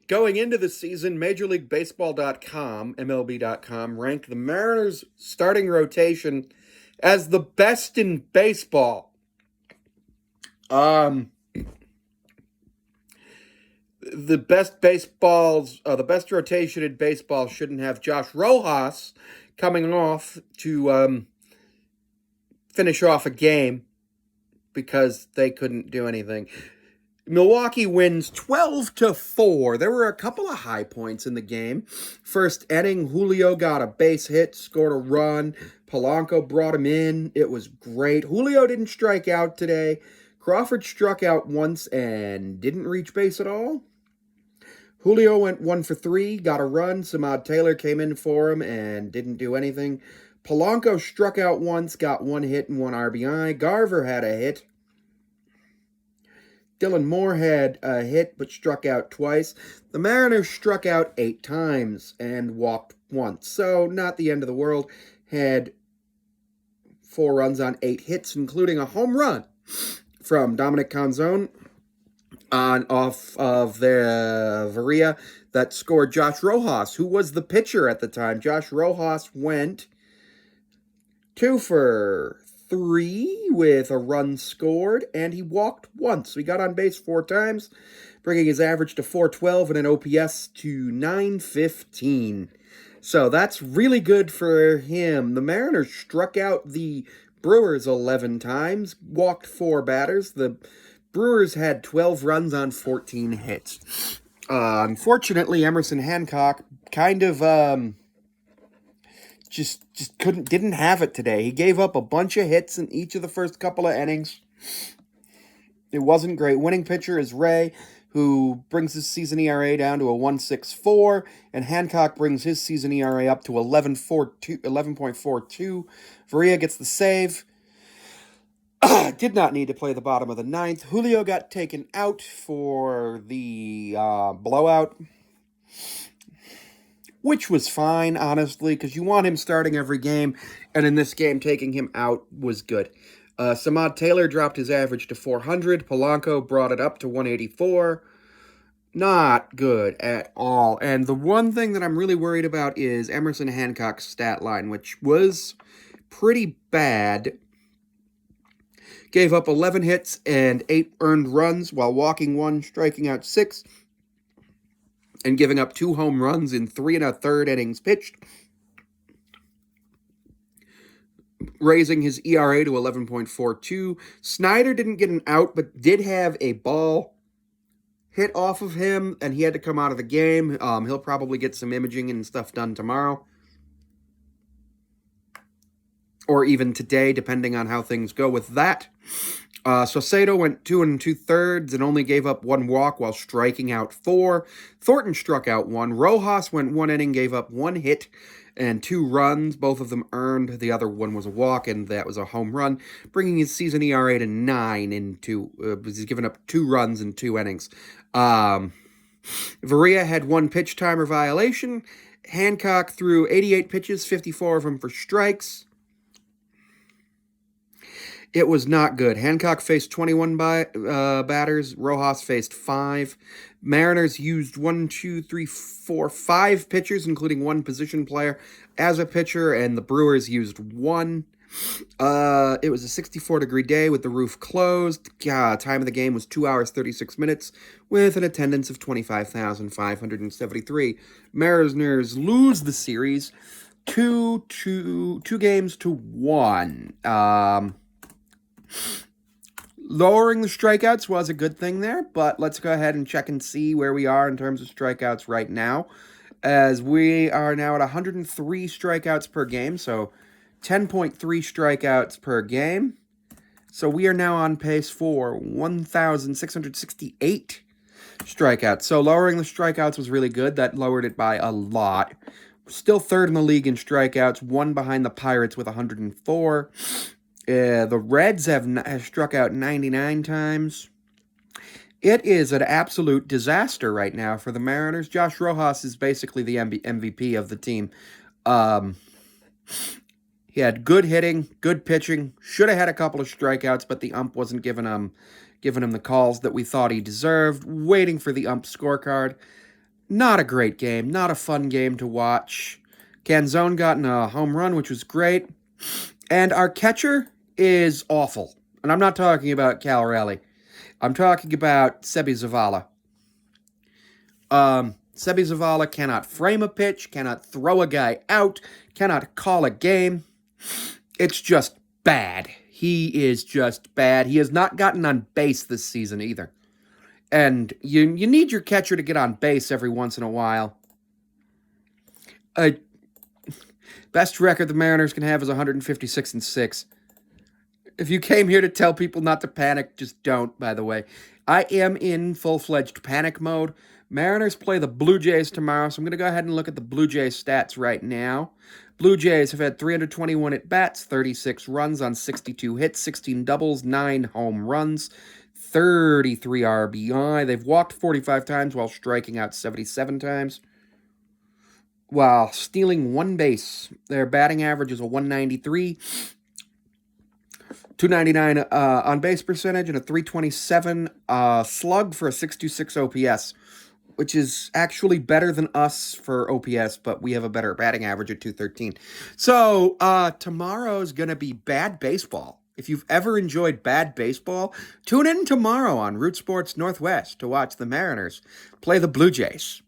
Going into the season, MajorLeagueBaseball.com, MLB.com, ranked the Mariners' starting rotation as the best in baseball. The best rotation in baseball shouldn't have Josh Rojas coming off to finish off a game because they couldn't do anything. Milwaukee wins 12-4. There were a couple of high points in the game. First inning, Julio got a base hit, scored a run. Polanco brought him in. It was great. Julio didn't strike out today. Crawford struck out once and didn't reach base at all. Julio went 1 for 3, got a run. Samad Taylor came in for him and didn't do anything. Polanco struck out once, got 1 hit and 1 RBI. Garver had a hit. Dylan Moore had a hit but struck out twice. The Mariners struck out 8 times and walked once. So not the end of the world. Had 4 runs on 8 hits, including a home run from Dominic Canzone off of the Varia that scored Josh Rojas, who was the pitcher at the time. Josh Rojas went 2 for 3 with a run scored, and he walked once. So he got on base 4 times, bringing his average to 412 and an OPS to 915. So that's really good for him. The Mariners struck out the Brewers 11 times, walked 4 batters. The Brewers had 12 runs on 14 hits. Unfortunately, Emerson Hancock kind of didn't have it today. He gave up a bunch of hits in each of the first couple of innings. It wasn't great. Winning pitcher is Ray, who brings his season ERA down to a 1.64, and Hancock brings his season ERA up to 11.42. Varia gets the save. Did not need to play the bottom of the 9th. Julio got taken out for the blowout, which was fine, honestly, because you want him starting every game, and in this game, taking him out was good. Samad Taylor dropped his average to 400. Polanco brought it up to 184. Not good at all. And the one thing that I'm really worried about is Emerson Hancock's stat line, which was pretty bad. Gave up 11 hits and 8 earned runs while walking 1, striking out 6, and giving up 2 home runs in 3 1/3 innings pitched, raising his ERA to 11.42. Snyder didn't get an out, but did have a ball hit off of him, and he had to come out of the game. He'll probably get some imaging and stuff done tomorrow, or even today, depending on how things go with that. Saucedo went 2 2/3 and only gave up 1 walk while striking out 4. Thornton struck out 1. Rojas went 1 inning, gave up 1 hit and 2 runs. Both of them earned. The other one was a walk, and that was a home run, bringing his season ERA to 9 in 2. He's given up 2 runs in 2 innings. Varia had 1 pitch timer violation. Hancock threw 88 pitches, 54 of them for strikes. It was not good. Hancock faced 21 batters. Rojas faced 5. Mariners used 5 pitchers, including 1 position player, as a pitcher, and the Brewers used 1. It was a 64-degree day with the roof closed. Time of the game was 2 hours, 36 minutes, with an attendance of 25,573. Mariners lose the series 2 games to 1. Lowering the strikeouts was a good thing there, but let's go ahead and check and see where we are in terms of strikeouts right now, as we are now at 103 strikeouts per game, so 10.3 strikeouts per game. So we are now on pace for 1,668 strikeouts. So lowering the strikeouts was really good. That lowered it by a lot. Still 3rd in the league in strikeouts, 1 behind the Pirates with 104. The Reds have struck out 99 times. It is an absolute disaster right now for the Mariners. Josh Rojas is basically the MVP of the team. He had good hitting, good pitching, should have had a couple of strikeouts, but the ump wasn't giving him the calls that we thought he deserved. Waiting for the ump scorecard. Not a great game. Not a fun game to watch. Canzone got in a home run, which was great. And our catcher is awful. And I'm not talking about Cal Raleigh. I'm talking about Sebi Zavala. Sebi Zavala cannot frame a pitch, cannot throw a guy out, cannot call a game. It's just bad. He is just bad. He has not gotten on base this season either. And you need your catcher to get on base every once in a while. Best record the Mariners can have is 156-6. If you came here to tell people not to panic, just don't, by the way. I am in full-fledged panic mode. Mariners play the Blue Jays tomorrow, so I'm going to go ahead and look at the Blue Jays stats right now. Blue Jays have had 321 at-bats, 36 runs on 62 hits, 16 doubles, 9 home runs, 33 RBI. They've walked 45 times while striking out 77 times, while stealing one base. Their batting average is a 193. 299 on base percentage and a 327 slug for a 626 OPS, which is actually better than us for OPS, but we have a better batting average at 213. So tomorrow's going to be bad baseball. If you've ever enjoyed bad baseball, tune in tomorrow on Root Sports Northwest to watch the Mariners play the Blue Jays.